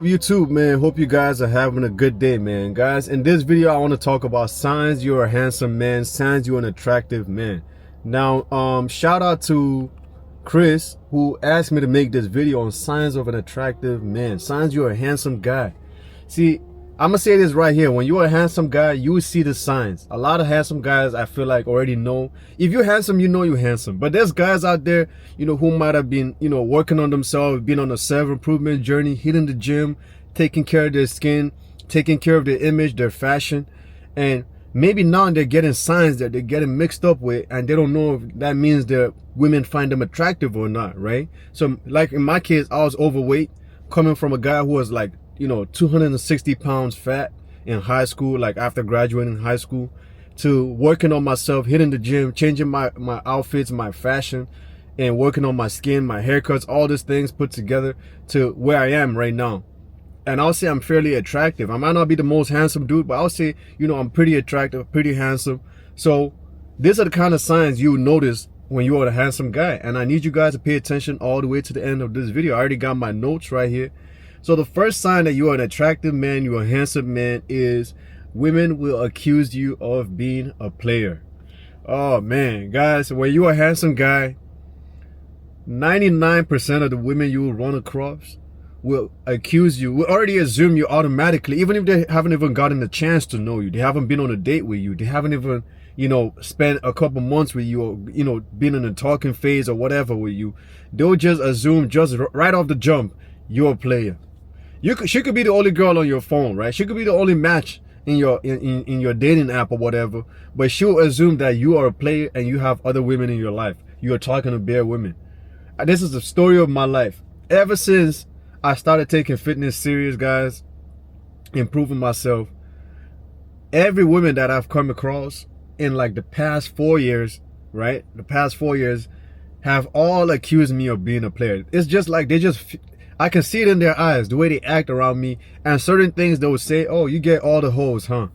YouTube, man, hope you guys are having a good day, man. Guys, in this video I want to talk about signs you're a handsome man, signs you're an attractive man. Now shout out to Chris who asked me to make this video on signs of an attractive man, signs you're a handsome guy. See, I'm gonna say this right here. When you're a handsome guy, you will see the signs. A lot of handsome guys, I feel like, already know. If you're handsome, you know you're handsome. But there's guys out there, who might have been, working on themselves, been on a self-improvement journey, hitting the gym, taking care of their skin, taking care of their image, their fashion. And maybe now they're getting signs that they're getting mixed up with, and they don't know if that means that women find them attractive or not, right? So like in my case, I was overweight, coming from a guy who was like, 260 pounds fat in high school, like after graduating high school, to working on myself, hitting the gym, changing my outfits, my fashion, and working on my skin, my haircuts, all these things put together to where I am right now. And I'll say I'm fairly attractive. I might not be the most handsome dude, but I'll say, I'm pretty attractive, pretty handsome. So these are the kind of signs you notice when you are a handsome guy. And I need you guys to pay attention all the way to the end of this video. I already got my notes right here. So the first sign that you are an attractive man, you're a handsome man, is women will accuse you of being a player. Oh man, guys, when you're a handsome guy, 99% of the women you will run across will accuse you, will already assume you automatically, even if they haven't even gotten the chance to know you, they haven't been on a date with you, they haven't even, spent a couple months with you, or, been in a talking phase or whatever with you. They'll just assume, just right off the jump, you're a player. She could be the only girl on your phone, right? She could be the only match in your in your dating app or whatever, but she'll assume that you are a player and you have other women in your life. You are talking to bare women. This is the story of my life. Ever since I started taking fitness serious, guys, improving myself, every woman that I've come across in like the past 4 years, right? The past 4 years have all accused me of being a player. It's just like I can see it in their eyes, the way they act around me, and certain things they would say, oh, you get all the hoes, huh?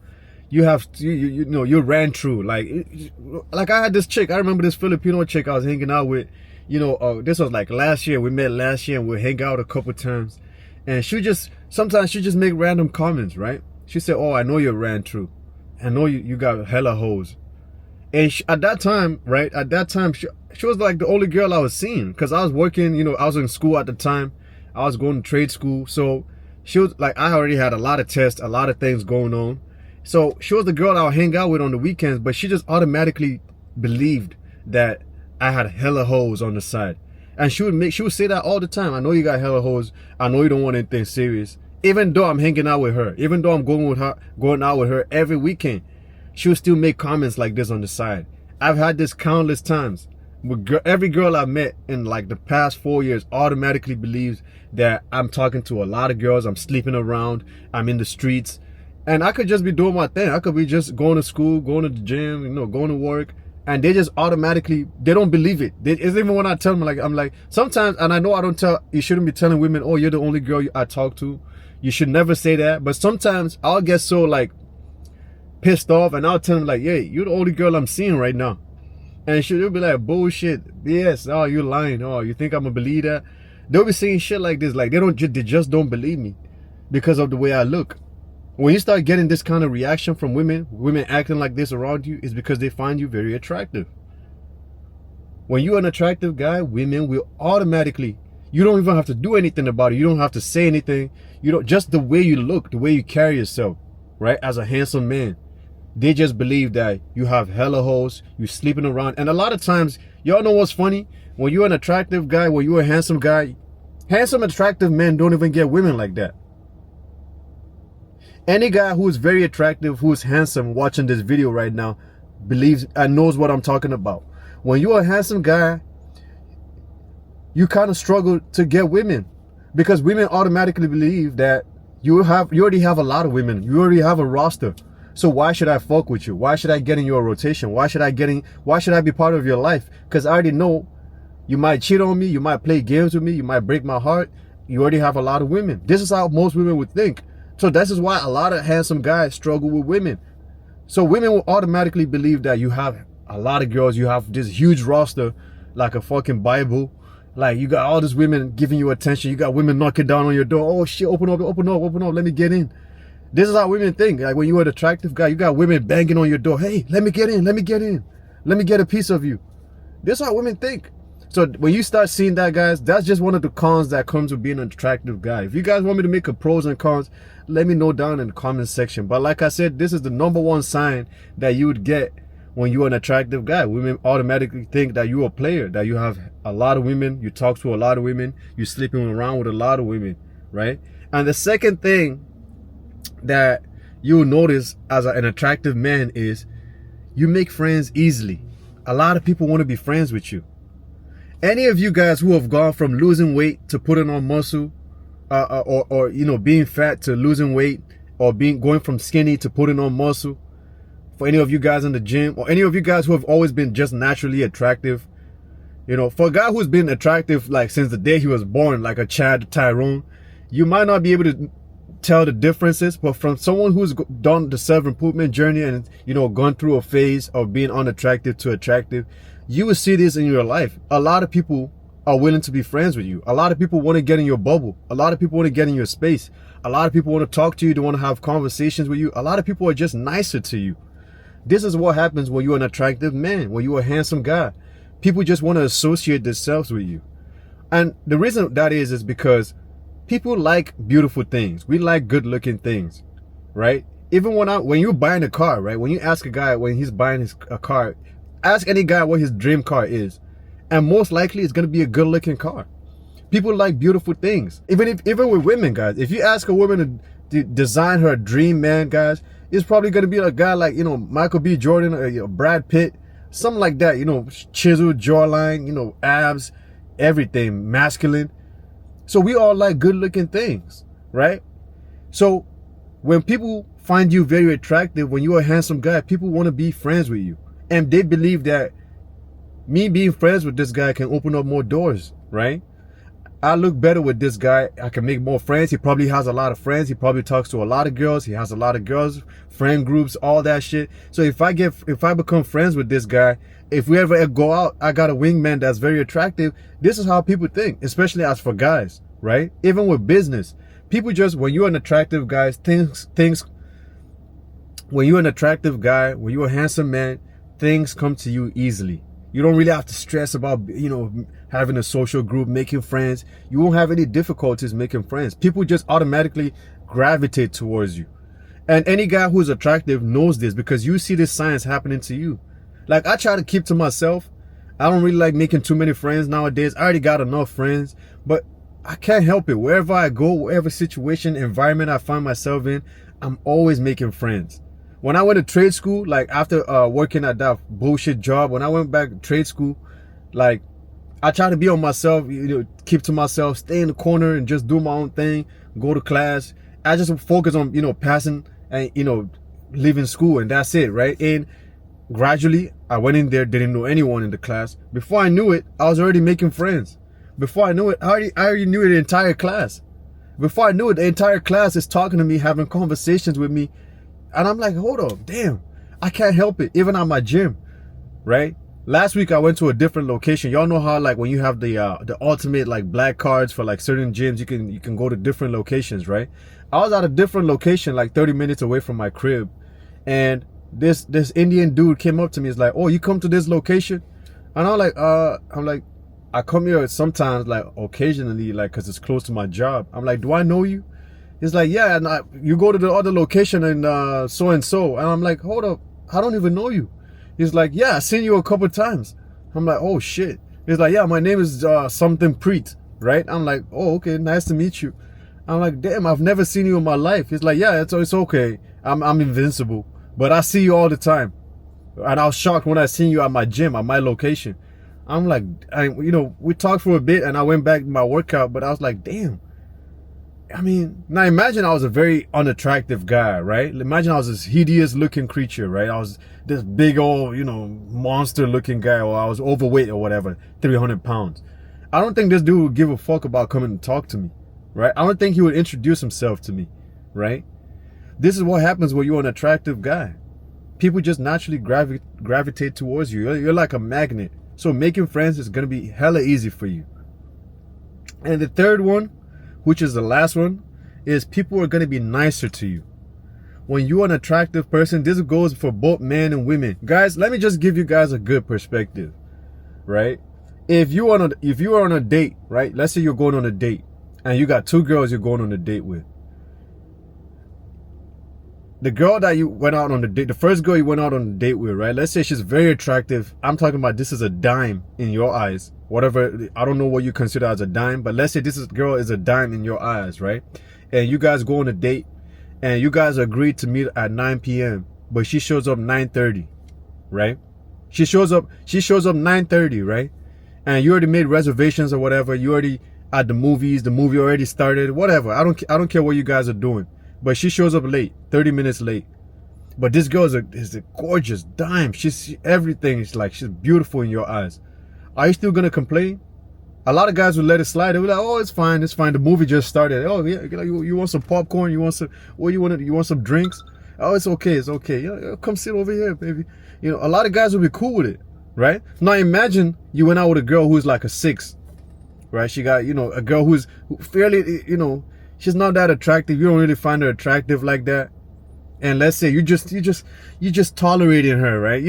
You ran through. Like I had this chick, I remember this Filipino chick I was hanging out with, this was like last year, we met last year and we hang out a couple times. And sometimes she just make random comments, right? She said, oh, I know you ran through. I know you got hella hoes. And at that time, right, she was like the only girl I was seeing, because I was working, I was in school at the time. I was going to trade school. So she was like, I already had a lot of tests, a lot of things going on. So she was the girl I would hang out with on the weekends, but she just automatically believed that I had hella hoes on the side. And she would say that all the time. I know you got hella hoes. I know you don't want anything serious. Even though I'm hanging out with her, even though I'm going out with her every weekend, she would still make comments like this on the side. I've had this countless times. Every girl I've met in like the past 4 years automatically believes that I'm talking to a lot of girls, I'm sleeping around, I'm in the streets, and I could just be doing my thing. I could be just going to school, going to the gym, going to work, and they just automatically, they don't believe it. It's even when I tell them, I'm like, sometimes, and I know you shouldn't be telling women, oh, you're the only girl I talk to. You should never say that. But sometimes I'll get so like pissed off, and I'll tell them like, yeah, you're the only girl I'm seeing right now. And she'll be like, bullshit, BS, oh, you're lying, oh, you think I'm gonna believe that? They'll be saying shit like this, like they just don't believe me because of the way I look. When you start getting this kind of reaction from women acting like this around you, is because they find you very attractive. When you're an attractive guy, women will automatically, you don't even have to do anything about it. You don't have to say anything. Just the way you look, the way you carry yourself, right? As a handsome man. They just believe that you have hella hoes, you sleeping around. And a lot of times, y'all know what's funny? When you're an attractive guy, when you're a handsome guy, handsome, attractive men don't even get women like that. Any guy who is very attractive, who is handsome, watching this video right now, believes and knows what I'm talking about. When you're a handsome guy, you kind of struggle to get women, because women automatically believe that you already have a lot of women. You already have a roster. So why should I fuck with you? Why should I get in your rotation? Why should I be part of your life? Because I already know you might cheat on me, you might play games with me, you might break my heart. You already have a lot of women. This is how most women would think. So this is why a lot of handsome guys struggle with women. So women will automatically believe that you have a lot of girls, you have this huge roster, like a fucking Bible, Like, you got all these women giving you attention. You got women knocking down on your door. Oh shit, open up, open up, open up. Let me get in. This is how women think. Like, when you're an attractive guy, you got women banging on your door. Hey, let me get in, let me get in. Let me get a piece of you. This is how women think. So when you start seeing that, guys, that's just one of the cons that comes with being an attractive guy. If you guys want me to make a pros and cons, let me know down in the comment section. But like I said, this is the #1 sign that you would get when you're an attractive guy. Women automatically think that you're a player, that you have a lot of women, you talk to a lot of women, you're sleeping around with a lot of women, right? And the second thing that you'll notice as an attractive man is you make friends easily. A lot of people want to be friends with you. Any of you guys who have gone from losing weight to putting on muscle, or you know, being fat to losing weight, or going from skinny to putting on muscle, for any of you guys in the gym, or any of you guys who have always been just naturally attractive, you know, for a guy who's been attractive like since the day he was born, like a Chad Tyrone, you might not be able to tell the differences, but from someone who's done the self-improvement journey and, you know, gone through a phase of being unattractive to attractive, you will see this in your life. A lot of people are willing to be friends with you. A lot of people want to get in your bubble. A lot of people want to get in your space. A lot of people want to talk to you. They want to have conversations with you. A lot of people are just nicer to you. This is what happens when you're an attractive man, when you're a handsome guy. People just want to associate themselves with you. And the reason that is because people like beautiful things. We like good looking things, right? Even when you're buying a car, right? When you ask a guy when he's buying a car, ask any guy what his dream car is. And most likely it's going to be a good looking car. People like beautiful things. Even with women, guys, if you ask a woman to design her dream man, guys, it's probably going to be a guy like, you know, Michael B. Jordan or, you know, Brad Pitt, something like that, you know, chiseled jawline, you know, abs, everything, masculine. So we all like good looking things, right? So when people find you very attractive, when you're a handsome guy, people want to be friends with you. And they believe that me being friends with this guy can open up more doors, right? I look better with this guy. I can make more friends. He probably has a lot of friends. He probably talks to a lot of girls. He has a lot of girls, friend groups, all that shit. So if I become friends with this guy, if we ever go out, I got a wingman that's very attractive. This is how people think, especially as for guys, right? Even with business, people just, when you're an attractive guy, when you're an attractive guy, when you're a handsome man, things come to you easily. You don't really have to stress about, you know, having a social group, making friends. You won't have any difficulties making friends. People just automatically gravitate towards you. And any guy who's attractive knows this because you see this signs happening to you. Like, I try to keep to myself. I don't really like making too many friends nowadays. I already got enough friends, but I can't help it. Wherever I go, whatever situation, environment I find myself in, I'm always making friends. When I went to trade school, like after working at that bullshit job, when I went back to trade school, like I try to be on myself, you know, keep to myself, stay in the corner and just do my own thing, go to class. I just focus on, you know, passing and, you know, leaving school, and that's it, right? And gradually I went in there, didn't know anyone in the class. Before I knew it, I was already making friends. Before I knew it, I already knew the entire class. Before I knew it, the entire class is talking to me, having conversations with me. And I'm like, hold up, damn, I can't help it. Even at my gym, right? Last week I went to a different location. Y'all know how, like, when you have the ultimate like black cards for like certain gyms, you can go to different locations, right? I was at a different location, like 30 minutes away from my crib, and this Indian dude came up to me. He's like, "Oh, you come to this location?" And I'm like, I come here sometimes, like occasionally, like, cause it's close to my job. I'm like, "Do I know you?" He's like, "Yeah, and you go to the other location and so and so." And I'm like, "Hold up, I don't even know you." He's like, "Yeah, I've seen you a couple times." I'm like, "Oh shit." He's like, "Yeah, my name is something Preet," right? I'm like, "Oh, okay, nice to meet you." I'm like, "Damn, I've never seen you in my life." He's like, "Yeah, it's okay. I'm invincible, but I see you all the time." And I was shocked when I seen you at my gym, at my location. I'm like, you know, we talked for a bit and I went back to my workout, but I was like, damn. I mean, now imagine I was a very unattractive guy, right? Imagine I was this hideous looking creature, right? I was this big old, you know, monster looking guy, or I was overweight or whatever, 300 pounds. I don't think this dude would give a fuck about coming and talk to me, right? I don't think he would introduce himself to me, right? This is what happens when you're an attractive guy. People just naturally gravitate towards you. You're like a magnet. So making friends is going to be hella easy for you, And the third one, which is the last one, is people are going to be nicer to you. When you're an attractive person, this goes for both men and women. Guys, let me just give you guys a good perspective, right? If you are on a date, right? Let's say you're going on a date and you got two girls you're going on a date with. The girl that you went out on the date, the first girl you went out on a date with, right? Let's say she's very attractive. I'm talking about this is a dime in your eyes. Whatever, I don't know what you consider as a dime, but let's say girl is a dime in your eyes, right? And you guys go on a date and you guys agreed to meet at 9 p.m. but she shows up 9:30, right? She shows up 9:30, right? And you already made reservations or whatever. You already at the movies. The movie already started. Whatever. I don't care what you guys are doing. But she shows up late, 30 minutes late. But this girl is a gorgeous dime. Everything is like, she's beautiful in your eyes. Are you still gonna complain? A lot of guys will let it slide. They'll be like, oh, it's fine, it's fine. The movie just started. Oh yeah, you want some popcorn? You want some? What you want? You want some drinks? Oh, it's okay, it's okay. Come sit over here, baby. A lot of guys will be cool with it, right? Now imagine you went out with a girl who's like a 6, right? She got, a girl who's fairly, she's not that attractive. You don't really find her attractive like that. And let's say you just tolerating her, right?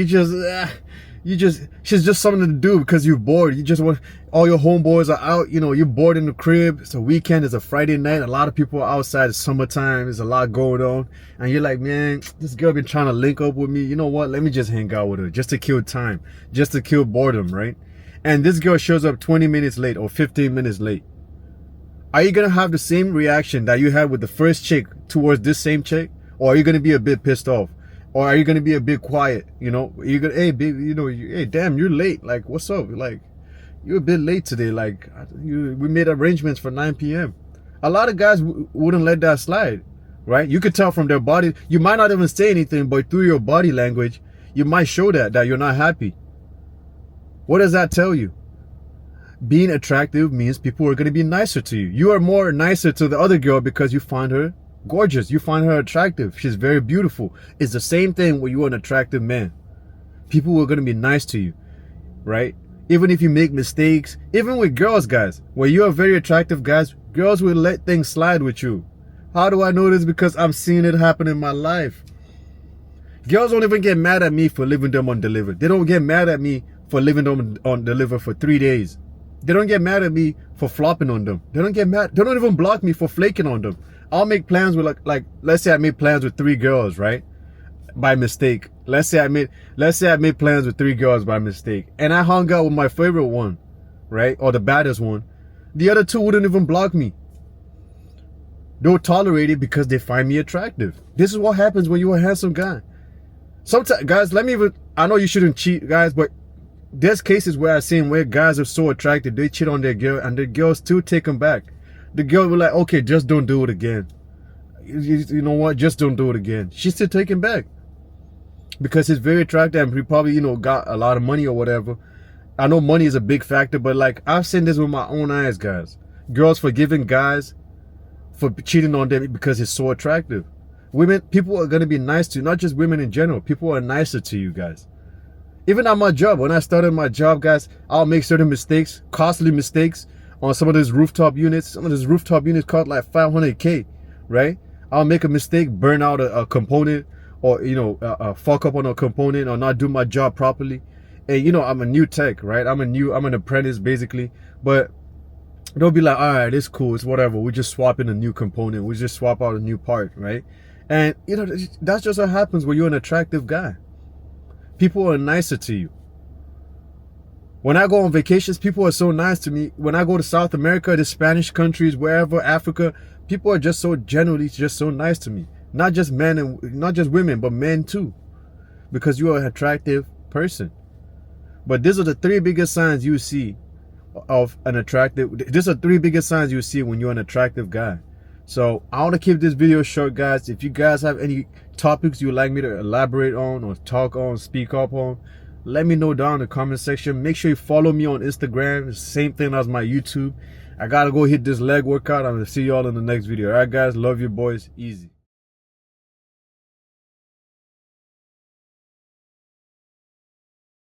She's just something to do because you're bored. You just want, all your homeboys are out, you're bored in the crib. It's a weekend, it's a Friday night. A lot of people are outside. It's summertime. There's a lot going on. And you're like, man, this girl been trying to link up with me. You know what? Let me just hang out with her just to kill time, just to kill boredom, right? And this girl shows up 20 minutes late or 15 minutes late. Are you going to have the same reaction that you had with the first chick towards this same chick? Or are you going to be a bit pissed off? Or are you going to be a bit quiet? You're going to, hey, baby, hey, damn, you're late. Like, what's up? Like, you're a bit late today. Like, we made arrangements for 9 p.m. A lot of guys wouldn't let that slide, right? You could tell from their body. You might not even say anything, but through your body language, you might show that you're not happy. What does that tell you? Being attractive means people are going to be nicer to you. You are more nicer to the other girl because you find her gorgeous. You find her attractive. She's very beautiful. It's the same thing when you're an attractive man. People are going to be nice to you, right? Even if you make mistakes, even with girls, guys, when you're very attractive, guys, girls will let things slide with you. How do I know this? Because I'm seeing it happen in my life. Girls don't even get mad at me for leaving them undelivered. They don't get mad at me for leaving them undelivered for 3 days. They don't get mad at me for flopping on them. They don't get mad. They don't even block me for flaking on them. I'll make plans with like let's say I made plans with 3 girls, right? By mistake. Let's say I made plans with 3 girls by mistake. And I hung out with my favorite one, right? Or the baddest one. The other 2 wouldn't even block me. They'll tolerate it because they find me attractive. This is what happens when you're a handsome guy. Sometimes, guys, I know you shouldn't cheat, guys, but there's cases where I've seen where guys are so attracted, they cheat on their girl and the girls still take them back. The girl will like, okay, just don't do it again. You know what? Just don't do it again. She's still taken back. Because he's very attractive and he probably, got a lot of money or whatever. I know money is a big factor, but like, I've seen this with my own eyes, guys. Girls forgiving guys for cheating on them because he's so attractive. People are going to be nice to you, not just women in general. People are nicer to you, guys. Even at my job, when I started my job, guys, I'll make certain mistakes, costly mistakes on some of those rooftop units. Some of those rooftop units cost like $500K, right? I'll make a mistake, burn out a component, or, fuck up on a component or not do my job properly. And, I'm a new tech, right? I'm an apprentice basically, but they'll be like, all right, it's cool. It's whatever. We just swap in a new component. We just swap out a new part, right? And, that's just what happens when you're an attractive guy. People are nicer to you. When I go on vacations, people are so nice to me. When I go to South America, the Spanish countries, wherever, Africa, people are just so generally just so nice to me. Not just men and not just women, but men too. Because you are an attractive person. But these are the 3 biggest signs you see of an attractive. These are 3 biggest signs you see when you're an attractive guy. So I want to keep this video short, guys. If you guys have any topics you would like me to elaborate on or talk on, speak up on, let me know down in the comment section. Make sure you follow me on Instagram. It's the same thing as my YouTube. I gotta go hit this leg workout. I'm gonna see y'all in the next video. All right, guys. Love you, boys. Easy.